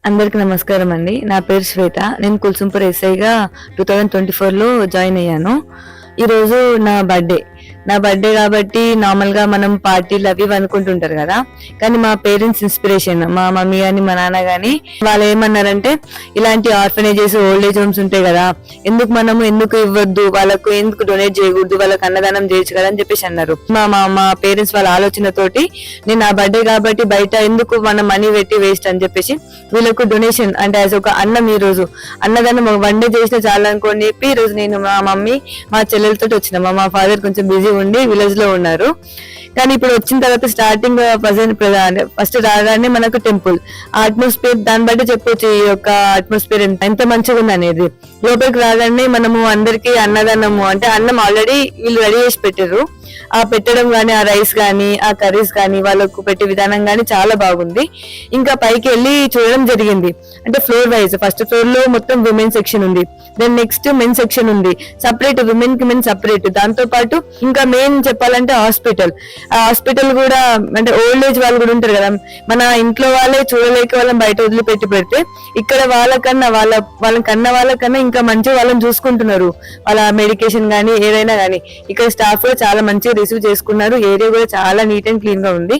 అందరికి నమస్కారం అండి. నా పేరు శ్వేత. నేను కుల్సుంపూర్ ఎస్ఐగా 2024లో జాయిన్ అయ్యాను. ఈరోజు నా బర్త్డే కాబట్టి నార్మల్ గా మనం పార్టీలు అవి అనుకుంటుంటారు కదా, కానీ మా పేరెంట్స్ ఇన్స్పిరేషన్, మా మమ్మీ గాని మా నాన్న గాని వాళ్ళు ఏమన్నారంటే, ఇలాంటి ఆర్ఫనేజెస్, ఓల్డ్ ఏజ్ హోమ్స్ ఉంటాయి కదా, ఎందుకు ఇవ్వద్దు, వాళ్ళకు ఎందుకు డొనేట్ చేయకూడదు, వాళ్ళకి అన్నదానం చేయొచ్చు కదా అని చెప్పేసి అన్నారు. మా పేరెంట్స్ వాళ్ళ ఆలోచనతోటి నేను నా బర్త్డే కాబట్టి బయట ఎందుకు మనం మనీ పెట్టి వేస్ట్ అని చెప్పేసి వీళ్ళకు డొనేషన్ అంటే యాజ్ ఒక అన్నం, ఈ రోజు అన్నదానం వన్ డే చేసిన చాలా అనుకోని చెప్పి ఈ రోజు నేను మా మమ్మీ మా చెల్లెలతో వచ్చిన. మా ఫాదర్ కొంచెం బిజీ ఉండి విలేజ్ లో ఉన్నారు. కానీ ఇప్పుడు వచ్చిన తర్వాత స్టార్టింగ్ ఫస్ట్ రాగానే మనకు టెంపుల్ అట్మాస్ఫియర్, దాన్ని బట్టి చెప్పొచ్చు ఈ యొక్క అట్మాస్ఫియర్ ఎంత మంచిగా ఉంది అనేది. లోపలికి రాగానే మనము అందరికి అన్నదానము అంటే అన్నం ఆల్రెడీ వీళ్ళు రెడీ చేసి పెట్టారు. ఆ పెట్టడం గానీ, ఆ రైస్ గానీ, ఆ కర్రీస్ గానీ, వాళ్ళకు పెట్టే విధానం గానీ చాలా బాగుంది. ఇంకా పైకి వెళ్ళి చూడడం జరిగింది. అంటే ఫ్లోర్ వైజ్ ఫస్ట్ ఫ్లోర్ లో మొత్తం విమెన్ సెక్షన్ ఉంది, దెన్ నెక్స్ట్ మెన్ సెక్షన్ ఉంది, సపరేట్ విమెన్ కి మెన్ సపరేట్. దాంతో పాటు ఇంకా మెయిన్ చెప్పాలంటే హాస్పిటల్. ఆ హాస్పిటల్ కూడా అంటే ఓల్డ్ ఏజ్ వాళ్ళు కూడా ఉంటారు కదా, మన ఇంట్లో వాళ్ళే చూడలేక వాళ్ళని బయట వదిలిపెట్టి పెడితే ఇక్కడ వాళ్ళకన్నా ఇంకా మంచిగా వాళ్ళని చూసుకుంటున్నారు. వాళ్ళ మెడికేషన్ గానీ ఏదైనా గానీ ఇక్కడ స్టాఫ్ కూడా చాలా మంచిగా రిసీవ్ చేసుకున్నారు. ఏరియా కూడా చాలా నీట్ అండ్ క్లీన్ గా ఉంది.